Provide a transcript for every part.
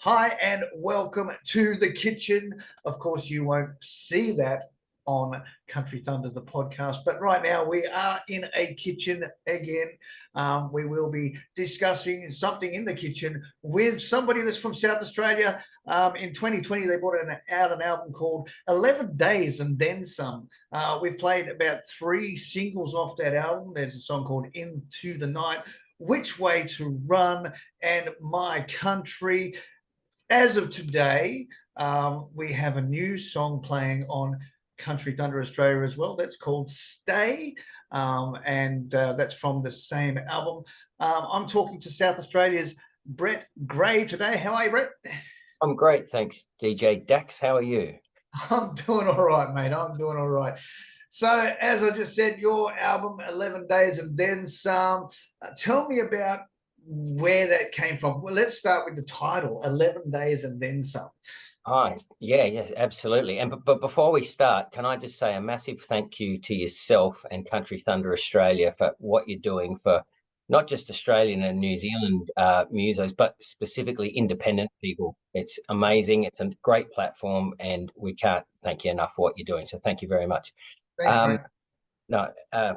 Hi, and welcome to the kitchen. Of course, you won't see that on Country Thunder, the podcast, but right now we are in a kitchen again. We will be discussing something in the kitchen with somebody that's from South Australia. In 2020, they brought out an album called 11 Days and Then Some. We've played about 3 singles off that album. There's a song called Into the Night, Which Way to Run, and My Country. As of today, we have a new song playing on Country Thunder Australia as well. That's called Stay, and that's from the same album. I'm talking to South Australia's Brett Gray today. How are you, Brett? I'm great, thanks, DJ Dax. How are you? I'm doing all right, mate. I'm doing all right. So, as I just said, your album, 11 Days and Then Some. Tell me about where that came from. Well, let's start with the title, 11 Days and Then Some. Yes, absolutely. But before we start, can I just say a massive thank you to yourself and Country Thunder Australia for what you're doing for not just Australian and New Zealand musos, but specifically independent people. It's amazing. It's a great platform, and we can't thank you enough for what you're doing. So thank you very much. Thanks, mate.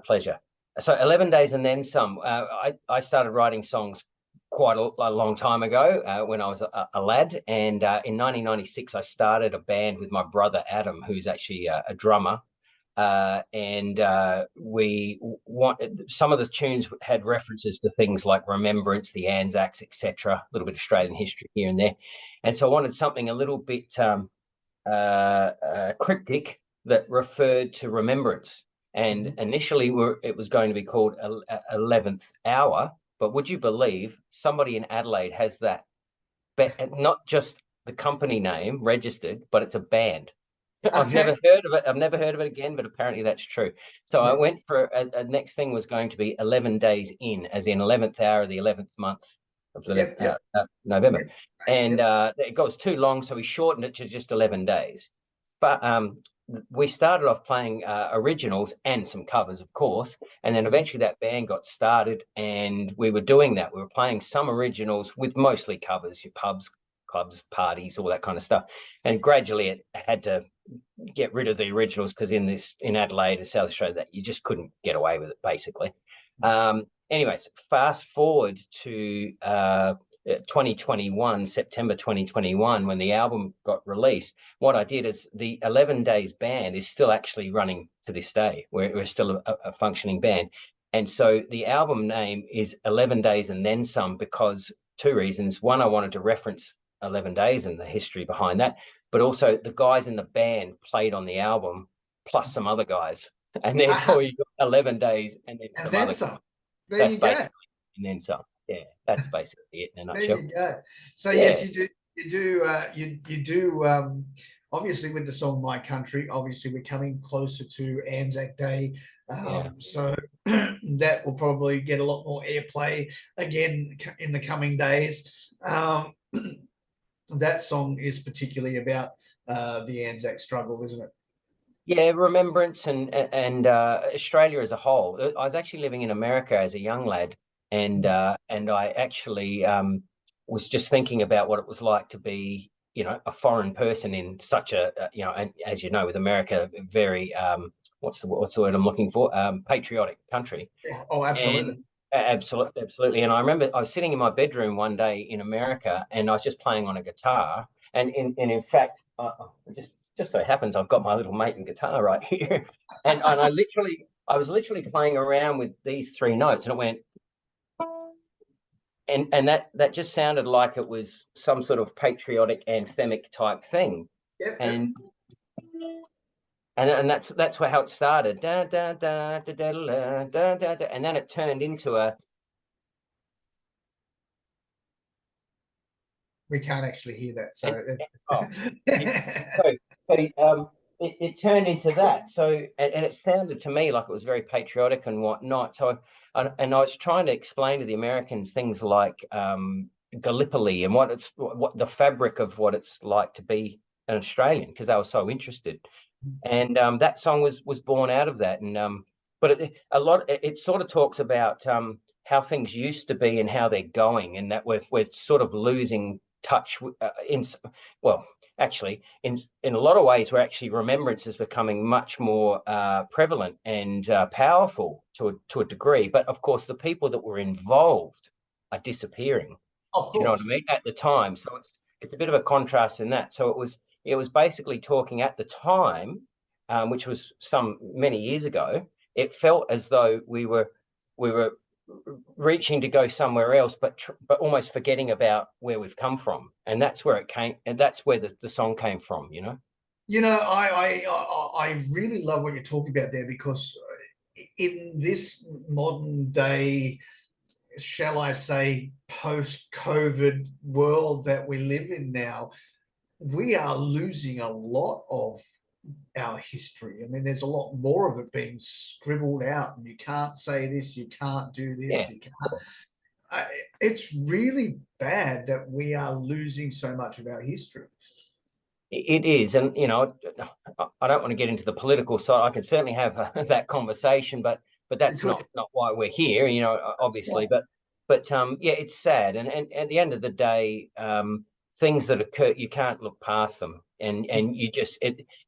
Pleasure. So 11 Days and Then Some. I started writing songs quite a long time ago when I was a lad. And in 1996, I started a band with my brother, Adam, who's actually a drummer. We wanted, some of the tunes had references to things like Remembrance, the Anzacs, etc. A little bit of Australian history here and there. And so I wanted something a little bit cryptic that referred to remembrance. And initially it was going to be called 11th Hour, but would you believe somebody in Adelaide has that, not just the company name registered, but it's a band. Okay. I've never heard of it. I've never heard of it again, but apparently that's true. So I went for a next thing was going to be 11 days in, as in 11th hour of the 11th month of November. And it goes too long, so we shortened it to just 11 days. But we started off playing originals and some covers, of course, and then eventually that band got started, and we were doing that. We were playing some originals with mostly covers, your pubs, clubs, parties, all that kind of stuff. And gradually it had to get rid of the originals because in Adelaide and South Australia, that you just couldn't get away with it, basically. Anyways, fast forward to 2021, September 2021, when the album got released. What I did is the 11 Days band is still actually running to this day. We're still a functioning band. And so the album name is 11 Days and Then Some because 2 reasons. One, I wanted to reference 11 Days and the history behind that, but also the guys in the band played on the album plus some other guys. And therefore you got 11 Days and then some other some. There That's you go. And then some. Yeah, that's basically it in a nutshell. There you go. So yes, you do. Obviously, with the song "My Country," obviously we're coming closer to Anzac Day, so that will probably get a lot more airplay again in the coming days. That song is particularly about the Anzac struggle, isn't it? Yeah, remembrance and Australia as a whole. I was actually living in America as a young lad, and I actually was just thinking about what it was like to be, a foreign person in such a, and as you know, with America, very what's the word I'm looking for? Patriotic country. Yeah. Oh, absolutely. Absolutely. And I remember I was sitting in my bedroom one day in America, and I was just playing on a guitar, and in fact, just so happens I've got my little mate and guitar right here, and I was literally playing around with these 3 notes, and it went, and that just sounded like it was some sort of patriotic anthemic type thing. Yep. And that's how it started, da, da, da, da, da, da, da, da, da, and then it turned into a. We can't actually hear that, so it turned into that. So and it sounded to me like it was very patriotic and whatnot. So I was trying to explain to the Americans things like Gallipoli and what the fabric of what it's like to be an Australian, because they were so interested. And that song was born out of that. And but it sort of talks about how things used to be and how they're going, and that we're sort of losing touch well, actually, in a lot of ways, we're actually remembrance is becoming much more prevalent and powerful to a degree. But of course, the people that were involved are disappearing. Of Do you know what I course. mean? At the time, so it's a bit of a contrast in that. So it was basically talking at the time, which was many years ago. It felt as though we were reaching to go somewhere else, but almost forgetting about where we've come from, and that's where it came, and that's where the song came from. You know. You know, I really love what you're talking about there, because in this modern day, shall I say, post-COVID world that we live in now, we are losing a lot of our history. I mean, there's a lot more of it being scribbled out, and you can't say this, you can't do this, Yeah. you can't. It's really bad that we are losing so much of our history. It is, and you know, I don't want to get into the political side. I can certainly have that conversation, but that's not why we're here. You know, obviously, but yeah, it's sad, and at the end of the day, things that occur, you can't look past them, and you just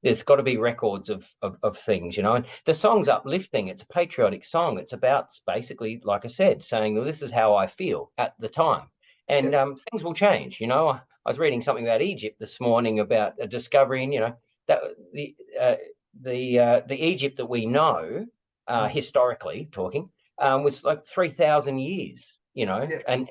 there's got to be records of things, you know. And the song's uplifting. It's a patriotic song. It's about basically, like I said, saying, well, this is how I feel at the time, and things will change. You know, I was reading something about Egypt this morning about a discovery, and you know that the Egypt that we know, historically talking, was like 3,000 years. You know, and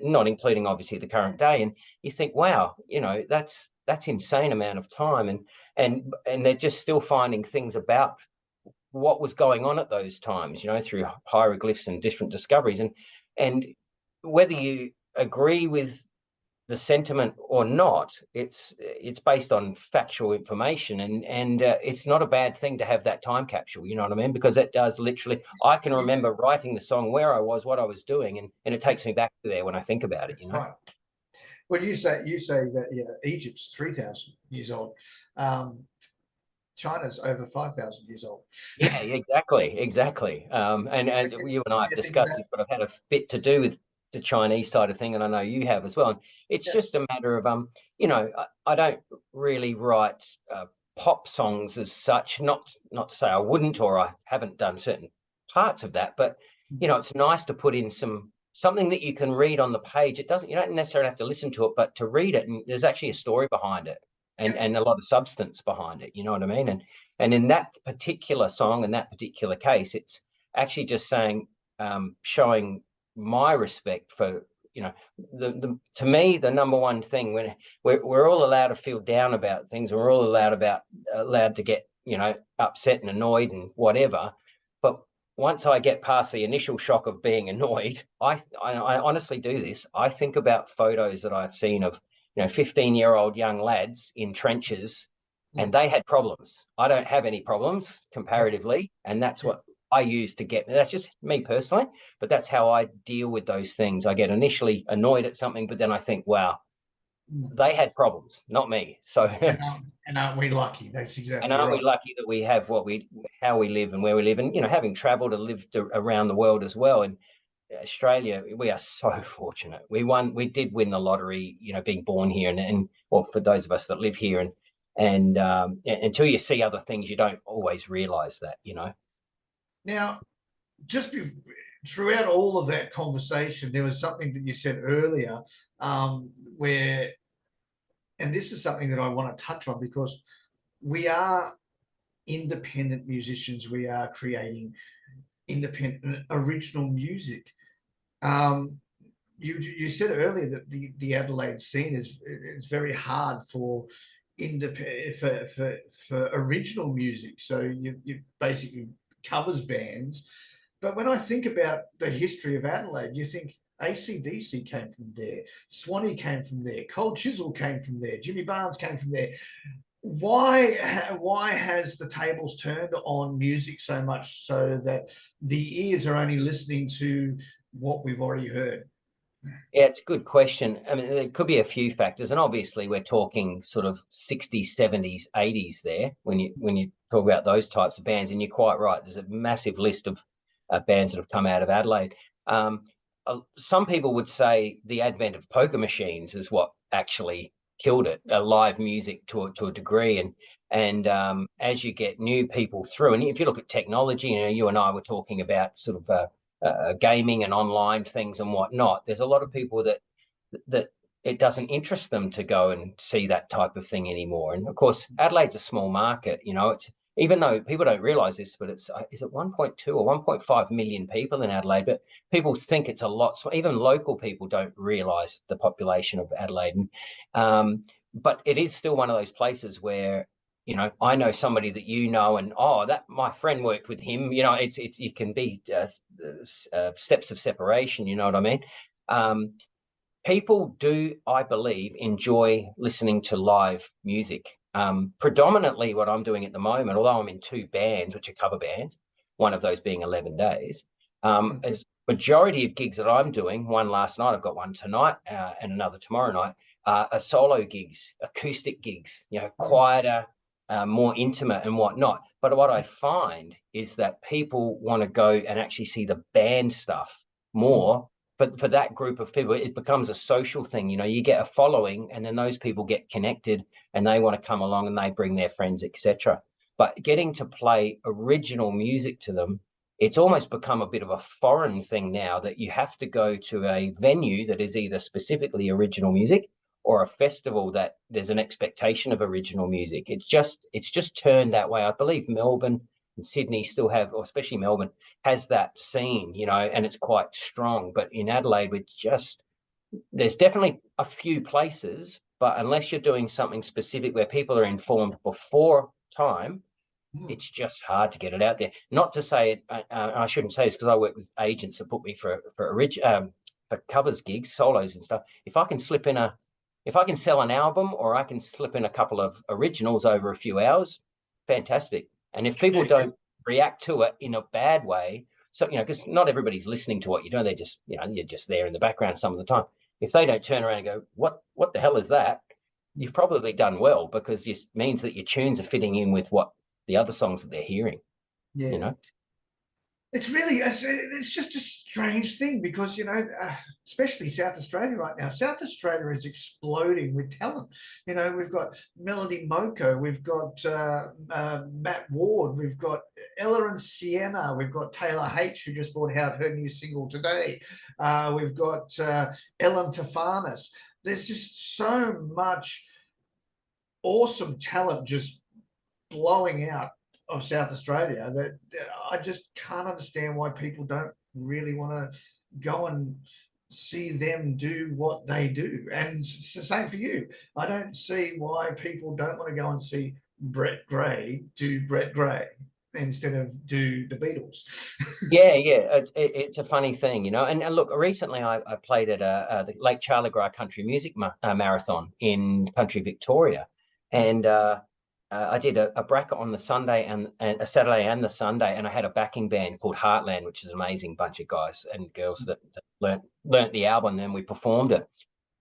not including obviously the current day. And you think, wow, you know, that's insane amount of time, and they're just still finding things about what was going on at those times, you know, through hieroglyphs and different discoveries, and whether you agree with the sentiment or not, it's based on factual information, and it's not a bad thing to have that time capsule, you know what I mean? Because it does literally, I can remember writing the song, where I was, what I was doing, and it takes me back to there when I think about it, you know. Right. Well, you say that Egypt's 3,000 years old. China's over 5,000 years old. Yeah, exactly. And you and I have discussed this, but I've had a bit to do with the Chinese side of thing, and I know you have as well. And it's just a matter of you know, I don't really write pop songs as such. Not to say I wouldn't, or I haven't done certain parts of that, but you know, it's nice to put in something that you can read on the page. You don't necessarily have to listen to it, but to read it, and there's actually a story behind it, and a lot of substance behind it. You know what I mean? And in that particular song, in that particular case, it's actually just saying, showing my respect for, you know, to me, the number one thing, when we're all allowed to feel down about things, we're all allowed to get, you know, upset and annoyed and whatever, but once I get past the initial shock of being annoyed, I honestly do this. I think about photos that I've seen of, you know, 15-year-old young lads in trenches, and they had problems. I don't have any problems comparatively, and that's what I use to get. That's just me personally, but that's how I deal with those things. I get initially annoyed at something, but then I think, wow, they had problems, not me. So, and aren't we lucky? That's exactly. And aren't we lucky that we have how we live and where we live, and you know, having travelled and lived around the world as well. And Australia, we are so fortunate. We did win the lottery, you know, being born here, and well, for those of us that live here, and until you see other things, you don't always realise that, you know. Now, throughout all of that conversation, there was something that you said earlier, where, and this is something that I want to touch on, because we are independent musicians. We are creating independent original music. You said earlier that the Adelaide scene is very hard for original music. So you basically covers bands. But when I think about the history of Adelaide, you think AC/DC came from there, Swanee came from there, Cold Chisel came from there, Jimmy Barnes came from there. Why has the tables turned on music so much so that the ears are only listening to what we've already heard? Yeah, it's a good question. I mean, there could be a few factors, and obviously we're talking sort of 60s, 70s, 80s there when you talk about those types of bands. And you're quite right. There's a massive list of bands that have come out of Adelaide. some people would say the advent of poker machines is what actually killed it, live music to a degree. And as you get new people through, and if you look at technology, you and I were talking about sort of gaming and online things and whatnot. There's a lot of people that it doesn't interest them to go and see that type of thing anymore. And of course, Adelaide's a small market. It's, even though people don't realize this, but it's, is it 1.2 or 1.5 million people in Adelaide? But people think it's a lot. So even local people don't realize the population of Adelaide. But it is still one of those places where, I know somebody that and that my friend worked with him. It's it can be steps of separation. You know what I mean? People do, I believe, enjoy listening to live music. Predominantly what I'm doing at the moment, although I'm in 2 bands, which are cover bands, one of those being 11 Days, as majority of gigs that I'm doing, one last night, I've got one tonight and another tomorrow night, are solo gigs, acoustic gigs, quieter, more intimate and whatnot. But what I find is that people want to go and actually see the band stuff more. For that group of people, it becomes a social thing. You get a following, and then those people get connected and they want to come along and they bring their friends, etc. But getting to play original music to them, it's almost become a bit of a foreign thing now, that you have to go to a venue that is either specifically original music or a festival that there's an expectation of original music. It's just turned that way. I believe Melbourne and Sydney still have, or especially Melbourne, has that scene, and it's quite strong. But in Adelaide, there's definitely a few places, but unless you're doing something specific where people are informed before time, it's just hard to get it out there. Not to say it, I shouldn't say this because I work with agents that put me for covers gigs, solos and stuff. If I can sell an album, or I can slip in a couple of originals over a few hours, fantastic. And if people don't react to it in a bad way, so, because not everybody's listening to what you're doing, they're just, you're just there in the background some of the time. If they don't turn around and go, what the hell is that? You've probably done well, because it means that your tunes are fitting in with what the other songs that they're hearing. Yeah. It's just a strange thing, because, especially South Australia right now. South Australia is exploding with talent. We've got Melody Moko, we've got Matt Ward, we've got Ella and Sienna, we've got Taylor H, who just brought out her new single today. We've got Ellen Tefanis. There's just so much awesome talent just blowing out of South Australia that I just can't understand why people don't really want to go and see them do what they do. And it's the same for you. I don't see why people don't want to go and see Brett Gray do Brett Gray instead of do the Beatles. Yeah, it's a funny thing, And look, recently I played at the Lake Charlegra Country Music Marathon in country Victoria, and I did a bracket on the Sunday and a Saturday and the Sunday, and I had a backing band called Heartland, which is an amazing bunch of guys and girls that learnt the album, and then we performed it.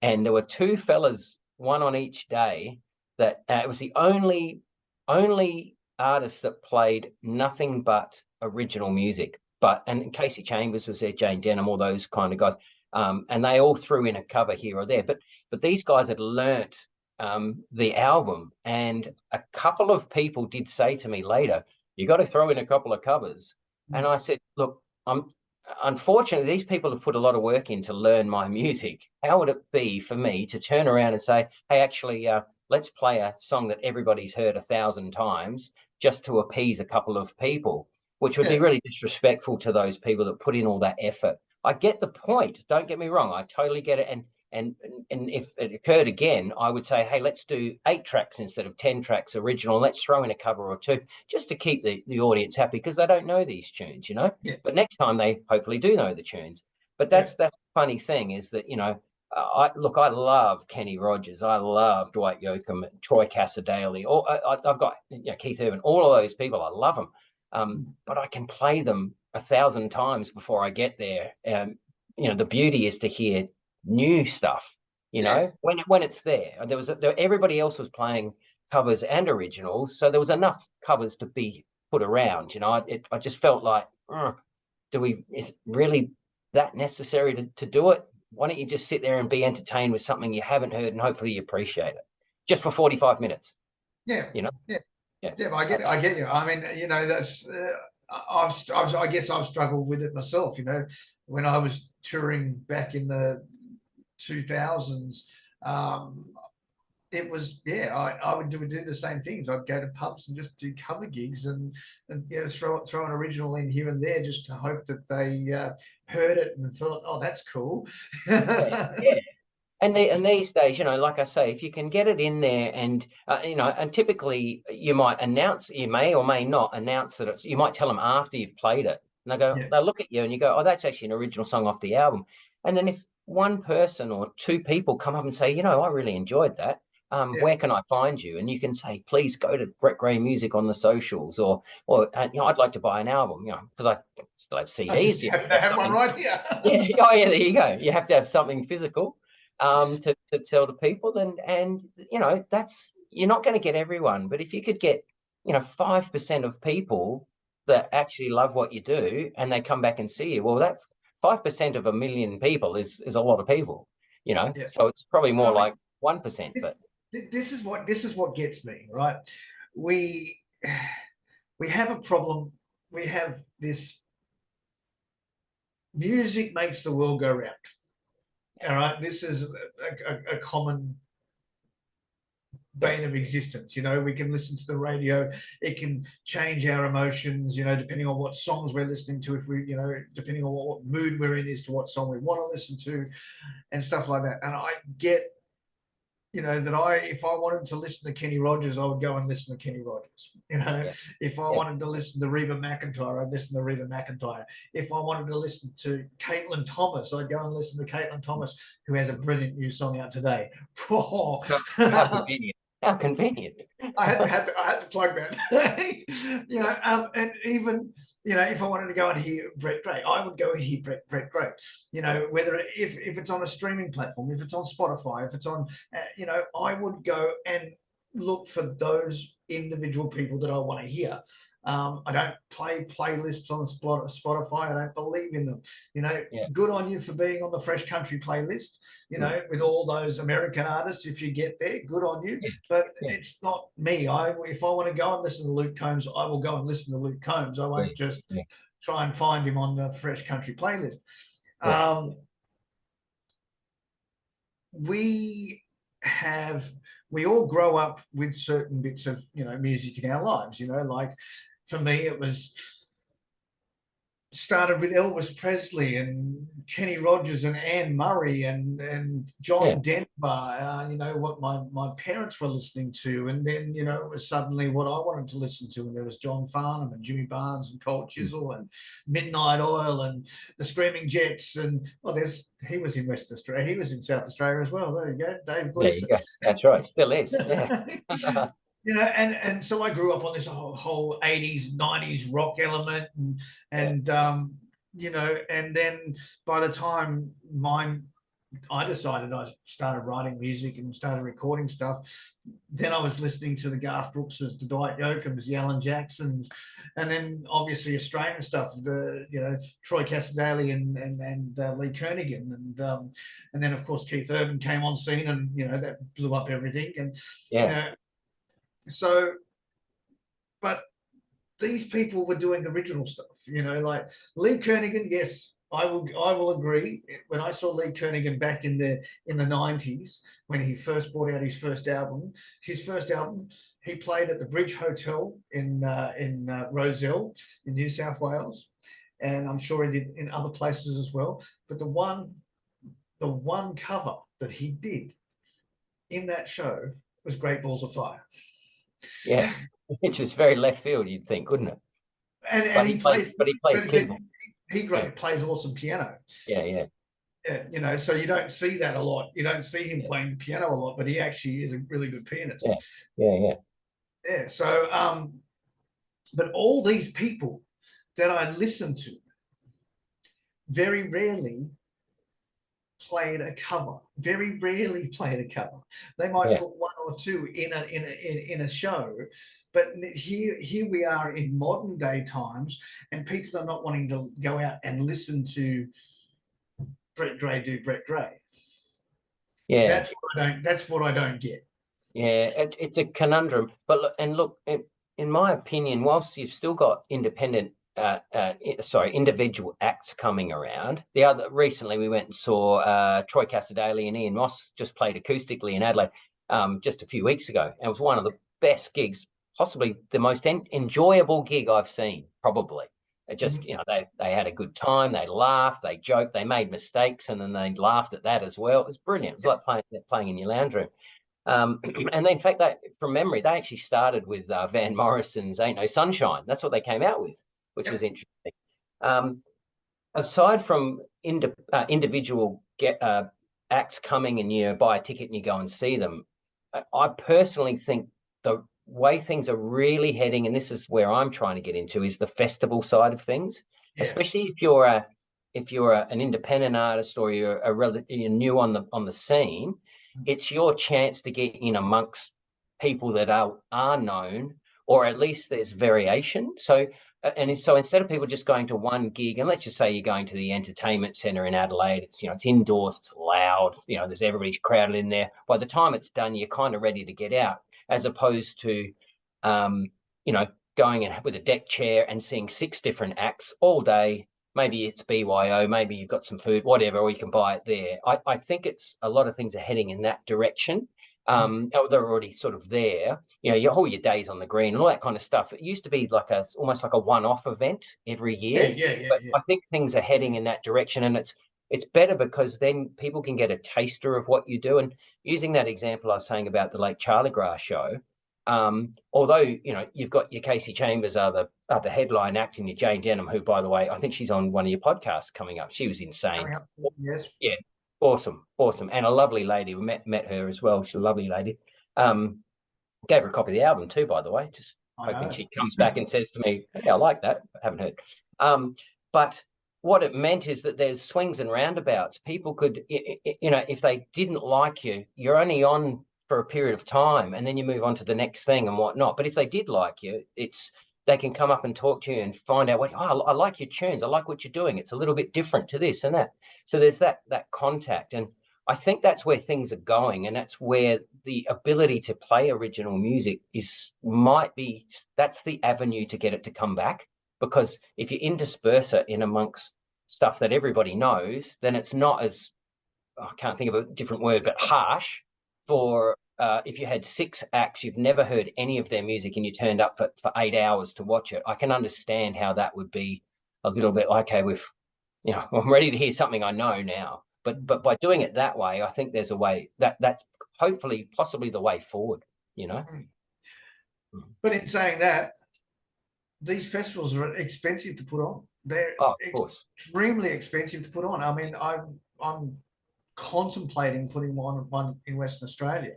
And there were 2 fellas, one on each day, that it was the only artist that played nothing but original music. And Casey Chambers was there, Jane Denham, all those kind of guys, and they all threw in a cover here or there. But these guys had learnt the album, and a couple of people did say to me later, you got to throw in a couple of covers. And I said, look, unfortunately, these people have put a lot of work in to learn my music. How would it be for me to turn around and say, hey, actually, let's play a song that everybody's heard 1,000 times just to appease a couple of people, which would be really disrespectful to those people that put in all that effort. I get the point. Don't get me wrong. I totally get it. And if it occurred again, I would say, hey, let's do 8 tracks instead of 10 tracks original. Let's throw in a cover or 2 just to keep the audience happy, because they don't know these tunes, Yeah. But next time they hopefully do know the tunes. But that's the funny thing, is that, I love Kenny Rogers. I love Dwight Yoakam, Troy Cassadaly. I've got Keith Urban, all of those people. I love them. But I can play them 1,000 times before I get there. The beauty is to hear new stuff, when it's there. Everybody else was playing covers and originals, so there was enough covers to be put around. I just felt like, is it really that necessary to do it? Why don't you just sit there and be entertained with something you haven't heard and hopefully you appreciate it just for 45 minutes? Yeah, You know? yeah, Yeah. yeah. I get you. I mean, that's I guess I've struggled with it myself. When I was touring back in the 2000s, um, it was I would do the same things. I'd go to pubs and just do cover gigs and throw an original in here and there just to hope that they heard it and thought, oh, that's cool. Yeah. Yeah. And these days, like I say, if you can get it in there and, and typically you may or may not announce that you might tell them after you've played it. And they'll look at you and you go, oh, that's actually an original song off the album. And then if one person or two people come up and say, I really enjoyed that. Where can I find you? And you can say, please go to Brett Gray Music on the socials, or I'd like to buy an album, because I still have CDs. You have to have one right here. Yeah. Oh, yeah. There you go. You have to have something physical to sell to people. And that's, you're not going to get everyone, but if you could get 5% of people that actually love what you do and they come back and see you, well, that 5% of 1 million people is a lot of people, so it's probably more like 1%. But this is what gets me, right? We have a problem. We have this: music makes the world go round. All right, this is a common bane of existence. We can listen to the radio, it can change our emotions, depending on what songs we're listening to, if we, depending on what mood we're in as to what song we want to listen to and stuff like that. And I get, that if I wanted to listen to Kenny Rogers, I would go and listen to Kenny Rogers. If I wanted to listen to Reba McEntire, I'd listen to Reba McEntire. If I wanted to listen to Caitlin Thomas, I'd go and listen to Caitlin Thomas, who has a brilliant new song out today. How convenient. How convenient. I had to plug that. And even if I wanted to go and hear Brett Gray, I would go and hear Brett Gray. Whether if it's on a streaming platform, if it's on Spotify, if it's on, I would go and look for those individual people that I want to hear. I don't play playlists on Spotify. I don't believe in them. Good on you for being on the Fresh Country playlist, with all those American artists. If you get there, good on you. But it's not me. If I want to go and listen to Luke Combs, I will go and listen to Luke Combs. I won't just try and find him on the Fresh Country playlist. We all grow up with certain bits of music in our lives. Like for me, it was started with Elvis Presley and Kenny Rogers and Anne Murray and John Denver, what my parents were listening to. And then, it was suddenly what I wanted to listen to. And there was John Farnham and Jimmy Barnes and Colt Chisel and Midnight Oil and the Screaming Jets. And he was in Western Australia. He was in South Australia as well. There you go, Dave Gleason. That's right. Still is. Yeah. And so I grew up on this whole 80s, 90s rock element, and then by the time I decided I started writing music and started recording stuff, then I was listening to the Garth Brookses, the Dwight Yoakams, the Alan Jacksons, and then obviously Australian stuff, Troy Cassar-Daley and Lee Kernaghan, and then of course Keith Urban came on scene, and that blew up everything, and so, but these people were doing original stuff, like Lee Kernaghan. Yes, I will agree. When I saw Lee Kernaghan back in the 90s, when he first brought out his first album, he played at the Bridge Hotel in Rozelle in New South Wales, and I'm sure he did in other places as well. But the one cover that he did in that show was Great Balls of Fire. Yeah, which is very left field, you'd think, wouldn't it? And he plays keyboard. He plays awesome piano. Yeah. So you don't see that a lot. You don't see him playing piano a lot, but he actually is a really good pianist. Yeah. So, but all these people that I listened to very rarely played a cover. Very rarely played a cover. They might put one or two in a show, but here we are in modern day times, and people are not wanting to go out and listen to Brett Gray do Brett Gray. Yeah, That's what I don't get. yeah, it's a conundrum. But look, in my opinion, whilst you've still got individual acts coming around. Recently we went and saw Troy Cassar-Daley and Ian Moss just played acoustically in Adelaide just a few weeks ago, and it was one of the best gigs, possibly the most enjoyable gig I've seen, probably. It just, they had a good time, they laughed, they joked, they made mistakes, and then they laughed at that as well. It was brilliant. It was like playing in your lounge room. And then, in fact, from memory, they actually started with Van Morrison's "Ain't No Sunshine." That's what they came out with, which was interesting. Aside from individual acts coming and you buy a ticket and you go and see them, I personally think the way things are really heading, and this is where I'm trying to get into, is the festival side of things. Yeah. Especially if you're an independent artist or you're new on the scene, it's your chance to get in amongst people that are known, or at least there's variation. So instead of people just going to one gig, and let's just say you're going to the entertainment centre in Adelaide, it's indoors, it's loud, there's everybody's crowded in there. By the time it's done, you're kind of ready to get out, as opposed to, going in with a deck chair and seeing 6 different acts all day. Maybe it's BYO, maybe you've got some food, whatever, or you can buy it there. I think it's a lot of things are heading in that direction. They're already sort of there. All your days on the green and all that kind of stuff. It used to be almost like a one-off event every year. Yeah. I think things are heading in that direction, and it's better because then people can get a taster of what you do. And using that example I was saying about the Lake Charlegrass show, although you've got your Casey Chambers are the headline act, and your Jane Denham, who, by the way, I think she's on one of your podcasts coming up. She was insane. Yes. Yeah. Awesome. And a lovely lady. We met her as well. She's a lovely lady. Gave her a copy of the album too, by the way. Just hoping she comes back and says to me, "Hey, I like that." I haven't heard. But what it meant is that there's swings and roundabouts. People could, if they didn't like you, you're only on for a period of time, and then you move on to the next thing and whatnot. But if they did like you, they can come up and talk to you and find out I like your tunes. I like what you're doing. It's a little bit different to this and that. So there's that contact. And I think that's where things are going. And that's where the ability to play original music that's the avenue to get it to come back. Because if you intersperse it in amongst stuff that everybody knows, then it's not as, I can't think of a different word, but harsh for, if you had 6 acts, you've never heard any of their music, and you turned up for 8 hours to watch it. I can understand how that would be a little bit like, okay, I'm ready to hear something I know now. But by doing it that way, I think there's a way that's hopefully possibly the way forward, But in saying that, these festivals are expensive to put on. They're extremely expensive to put on. I mean, I'm contemplating putting one in Western Australia,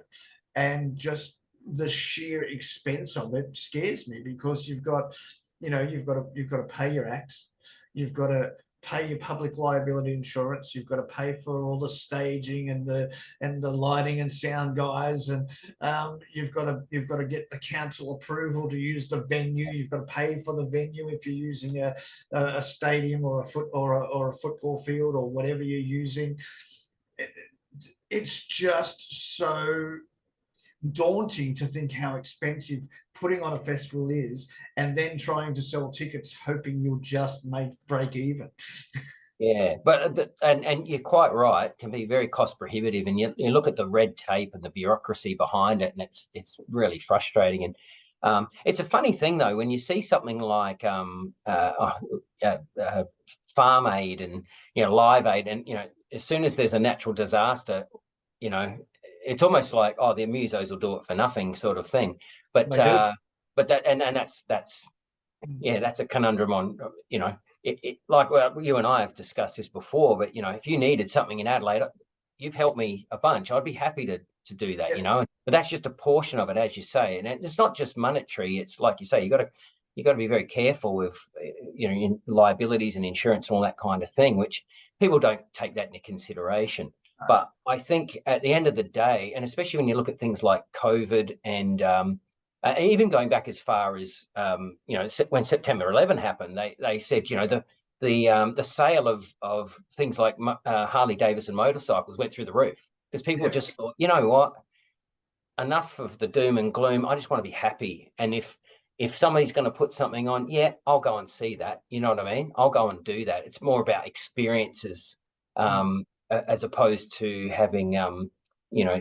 and just the sheer expense of it scares me, because you've got to pay your acts, you've got to pay your public liability insurance, you've got to pay for all the staging and the lighting and sound guys, and you've got to get the council approval to use the venue. You've got to pay for the venue if you're using a stadium or a football field or whatever you're using. It's just so daunting to think how expensive putting on a festival is, and then trying to sell tickets hoping you'll just break even. Yeah, but you're quite right. It can be very cost prohibitive, and you look at the red tape and the bureaucracy behind it, and it's really frustrating. And it's a funny thing though, when you see something like Farm Aid and Live Aid, and as soon as there's a natural disaster, it's almost like, the musos will do it for nothing, sort of thing. But that's a conundrum on, you and I have discussed this before, but if you needed something in Adelaide, you've helped me a bunch. I'd be happy to do that, but that's just a portion of it, as you say. And it's not just monetary. It's like you say, you got to be very careful with, in liabilities and insurance and all that kind of thing, which people don't take that into consideration. But I think at the end of the day, and especially when you look at things like COVID and even going back as far as, when September 11 happened, they said, the sale of things like Harley Davidson motorcycles went through the roof because people Yeah. just thought, you know what, enough of the doom and gloom. I just want to be happy. And if somebody's going to put something on, yeah, I'll go and see that. You know what I mean? I'll go and do that. It's more about experiences, as opposed to having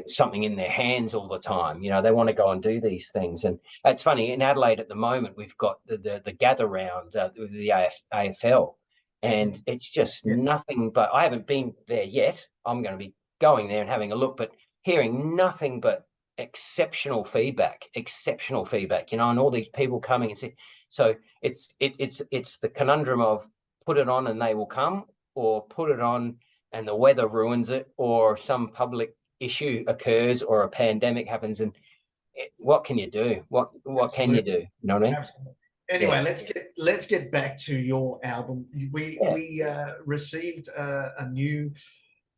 something in their hands all the time. They want to go and do these things. And it's funny, in Adelaide at the moment, we've got the gather round with the AFL, and it's just nothing but, I haven't been there yet. I'm going to be going there and having a look, but hearing nothing but exceptional feedback, and all these people coming and say, so it's the conundrum of put it on and they will come, or put it on and the weather ruins it, or some public issue occurs, or a pandemic happens, and what can you do? What can you do? You know what I mean? Absolutely. Anyway, let's get back to your album. We received a new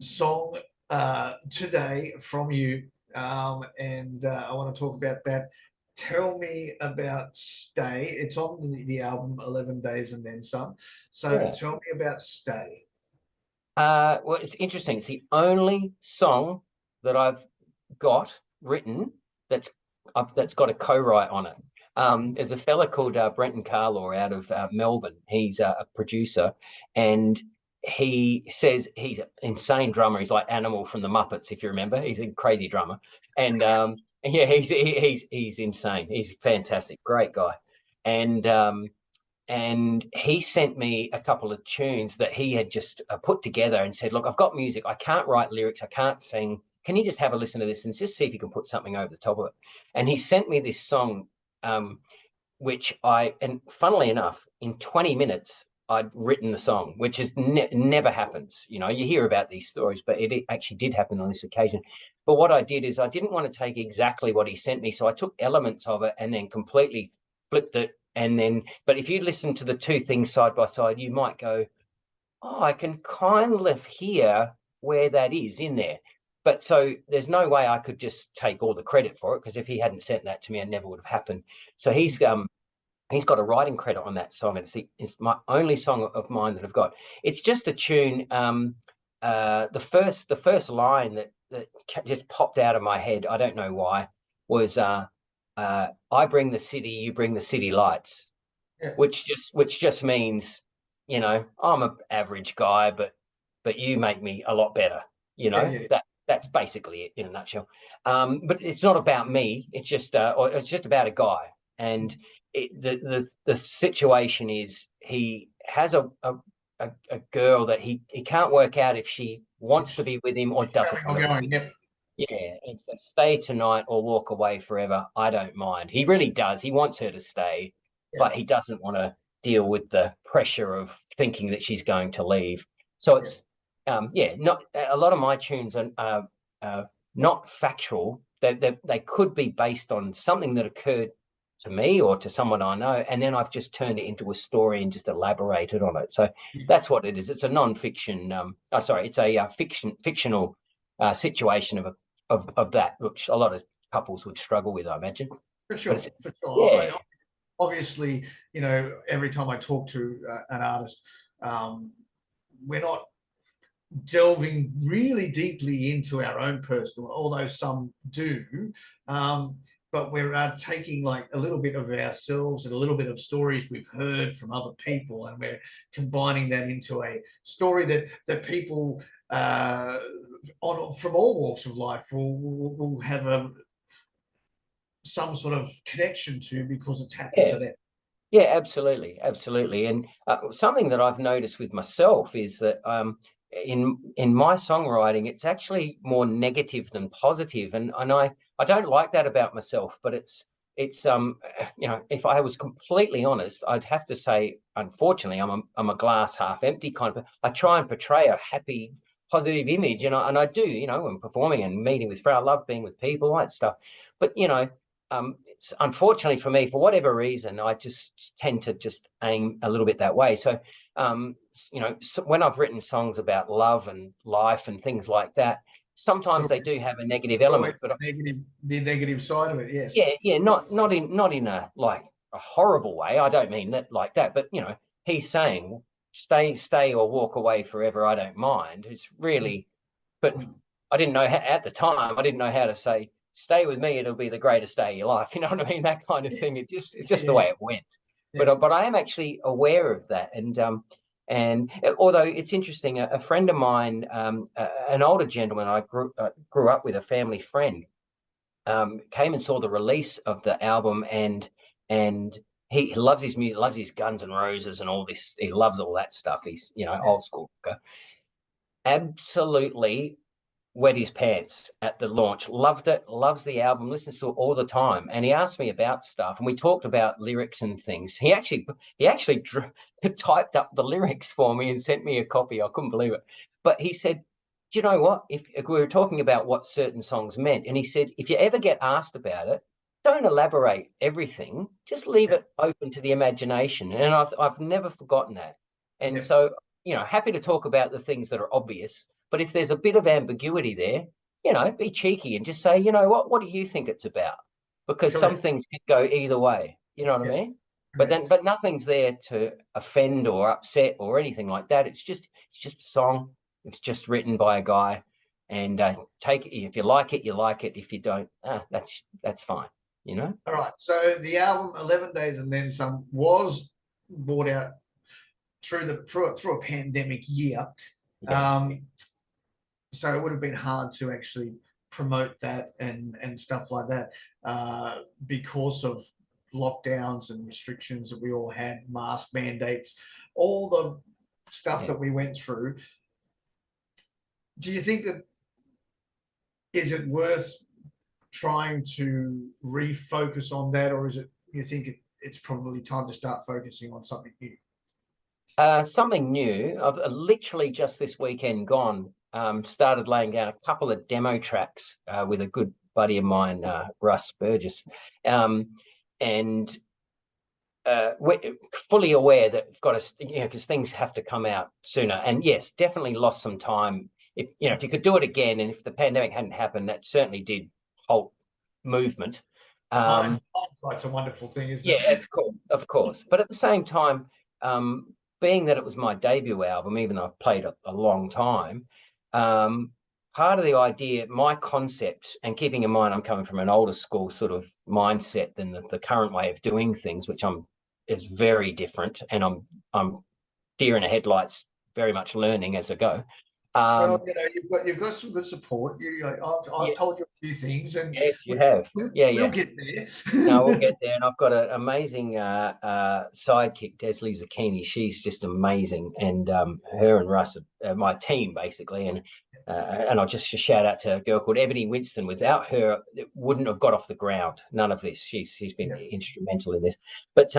song today from you, and I want to talk about that. Tell me about Stay. It's on the album 11 Days and Then Some. So tell me about Stay. Well, it's interesting. It's the only song that I've got written that's got a co-write on it. There's a fella called Brenton Carlaw out of Melbourne. He's a producer, and he says he's an insane drummer. He's like Animal from the Muppets, if you remember. He's a crazy drummer, and he's insane. He's fantastic, great guy, and he sent me a couple of tunes that he had just put together and said, look, I've got music. I can't write lyrics. I can't sing. Can you just have a listen to this and just see if you can put something over the top of it? And he sent me this song, which and funnily enough, in 20 minutes, I'd written the song, which is never happens. You hear about these stories, but it actually did happen on this occasion. But what I did is I didn't want to take exactly what he sent me. So I took elements of it and then completely flipped it. But if you listen to the two things side by side, you might go, oh, I can kind of hear where that is in there. But so there's no way I could just take all the credit for it, because if he hadn't sent that to me, it never would have happened. So he's got a writing credit on that song, and it's my only song of mine that I've got. It's just a tune. The first line that just popped out of my head, I don't know why, was I bring the city, you bring the city lights, which just means, I'm an average guy, but you make me a lot better. That's basically it in a nutshell. But it's not about me. It's just it's just about a guy, and the situation is he has a girl that he can't work out if she wants to be with him or doesn't. Yeah, and so stay tonight or walk away forever. I don't mind. He really does. He wants her to stay, but he doesn't want to deal with the pressure of thinking that she's going to leave. So it's not a lot of my tunes are not factual. They could be based on something that occurred to me or to someone I know, and then I've just turned it into a story and just elaborated on it. So that's what it is. It's a non-fiction. It's a fictional situation of that, which a lot of couples would struggle with, I imagine. For sure. Yeah. Obviously, every time I talk to an artist, we're not delving really deeply into our own personal, although some do, but we're taking like a little bit of ourselves and a little bit of stories we've heard from other people, and we're combining that into a story that people from all walks of life will have some sort of connection to, because it's happened to them. Yeah, absolutely. And something that I've noticed with myself is that in my songwriting, it's actually more negative than positive, and I don't like that about myself. But it's if I was completely honest, I'd have to say, unfortunately, I'm a glass half empty kind of. I try and portray a happy, positive image, and I do, when performing and meeting with friends. I love being with people, all that stuff. But unfortunately for me, for whatever reason, I just tend to just aim a little bit that way. So so when I've written songs about love and life and things like that, sometimes they do have a negative element, but the negative side of it, yes. Yeah, not in a like a horrible way. I don't mean that like that, but he's saying stay or walk away forever, I don't mind. It's really, but I didn't know at the time, I didn't know how to say, stay with me, it'll be the greatest day of your life. You know what I mean? That kind of thing. It's just the way it went. Yeah. But I am actually aware of that. And although it's interesting, a friend of mine, an older gentleman I grew up with, a family friend, came and saw the release of the album, and he loves his music, loves his Guns N' Roses and all this. He loves all that stuff. He's, old school. Absolutely wet his pants at the launch. Loved it. Loves the album. Listens to it all the time. And he asked me about stuff, and we talked about lyrics and things. He actually typed up the lyrics for me and sent me a copy. I couldn't believe it. But he said, "Do you know what? If we were talking about what certain songs meant," and he said, "If you ever get asked about it, don't elaborate everything. Just leave it open to the imagination." And I've never forgotten that. And so, happy to talk about the things that are obvious. But if there's a bit of ambiguity there, be cheeky and just say, you know what do you think it's about? Because some things could go either way. You know what I mean? But nothing's there to offend or upset or anything like that. It's just a song. It's just written by a guy, and take it. If you like it, you like it. If you don't, that's fine. All right. So the album 11 Days and Then Some was brought out through a pandemic year. So it would have been hard to actually promote that and stuff like that because of lockdowns and restrictions that we all had, mask mandates, all the stuff that we went through. Do you think is it worth trying to refocus on that, or is it, you think it's probably time to start focusing on something new? Something new. I've literally just this weekend gone started laying down a couple of demo tracks with a good buddy of mine, Russ Burgess, and we're fully aware that we've got to, because things have to come out sooner. And yes, definitely lost some time. If you could do it again, and if the pandemic hadn't happened, that certainly did halt movement. Hindsight's a wonderful thing, isn't it? Yeah, of course. But at the same time, being that it was my debut album, even though I've played a long time, part of the idea, my concept, and keeping in mind I'm coming from an older school sort of mindset than the current way of doing things, which is very different, and I'm deer in the headlights, very much learning as I go. Well, you've got some good support. I've told you a few things, and yes, you have. We'll get there. No, we'll get there. And I've got an amazing sidekick, Desley Zucchini. She's just amazing, and her and Russ are my team basically. And I'll just shout out to a girl called Ebony Winston. Without her, it wouldn't have got off the ground. None of this. She's been instrumental in this. But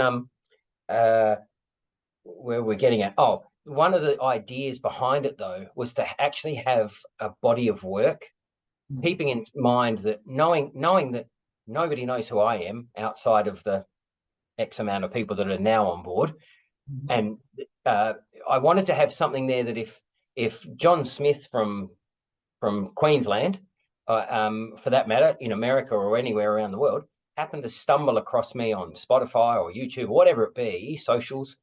where we're getting at? Oh. One of the ideas behind it, though, was to actually have a body of work, keeping in mind that knowing that nobody knows who I am outside of the X amount of people that are now on board. And I wanted to have something there that if John Smith from Queensland, for that matter, in America or anywhere around the world, happened to stumble across me on Spotify or YouTube or whatever it be, socials,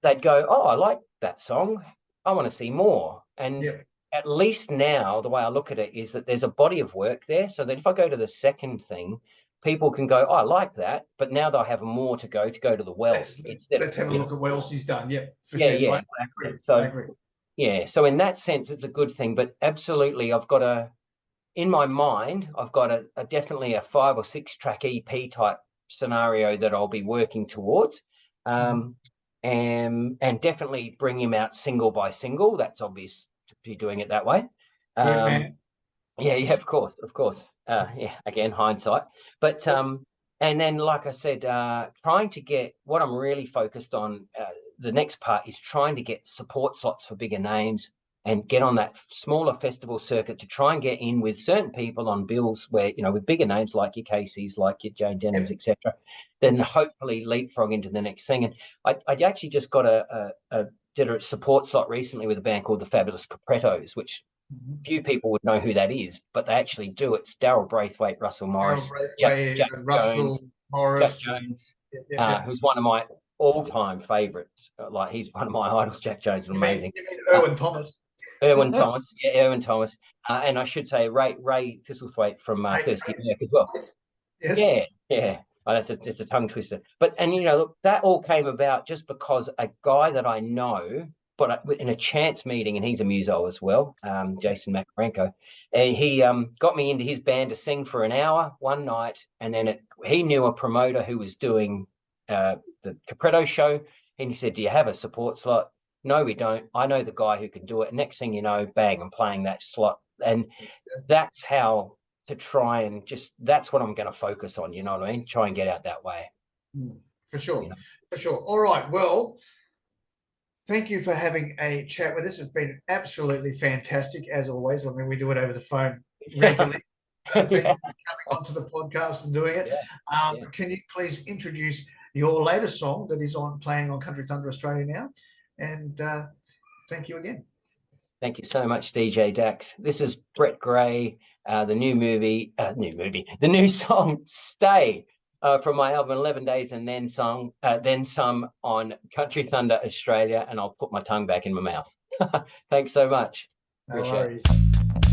they'd go, "Oh, I like that song. I want to see more." And at least now, the way I look at it is that there's a body of work there, so that if I go to the second thing, people can go, "Oh, I like that," but now they'll have more to go to the well. Let's have a look at what else he's done. Exactly. I agree. So in that sense, it's a good thing. But absolutely, in my mind, I've got a definitely a 5 or 6 track EP type scenario that I'll be working towards. And definitely bring him out single by single. That's obvious to be doing it that way. Of course. Again, hindsight. But and then, like I said, trying to get what I'm really focused on. The next part is trying to get support slots for bigger names and get on that smaller festival circuit to try and get in with certain people on bills where, with bigger names like your Casey's, like your Jane Denhams, etc. Then hopefully leapfrog into the next thing. And I actually just got did a support slot recently with a band called the Fabulous Caprettos, which few people would know who that is, but they actually do. It's Daryl Braithwaite, Russell Morris, Jack Jones, who's one of my all-time favorites. Like he's one of my idols. Jack Jones is amazing. You mean Erwin Thomas? Erwin Thomas, yeah, Erwin Thomas, and I should say Ray Thistlethwaite from Thirsty Merc as well. Yes. Yeah. Oh, it's a tongue twister. But look, that all came about just because a guy that I know, but in a chance meeting, and he's a muso as well, Jason Makarenko, and he got me into his band to sing for an hour one night, and then he knew a promoter who was doing the Capretto show, and he said, "Do you have a support slot?" "No, we don't. I know the guy who can do it." Next thing you know, bang, I'm playing that slot. And that's how to try and that's what I'm going to focus on. You know what I mean? Try and get out that way. For sure. For sure. All right. Well, thank you for having a chat with us. It's been absolutely fantastic, as always. I mean, we do it over the phone regularly. Thank you for coming onto the podcast and doing it. Can you please introduce your latest song that is playing on Country Thunder Australia now? And thank you again. Thank you so much, DJ Dax. This is Brett Gray, the new song "Stay" from my album 11 Days and Then Some on Country Thunder Australia, and I'll put my tongue back in my mouth. Thanks so much. No Appreciate worries.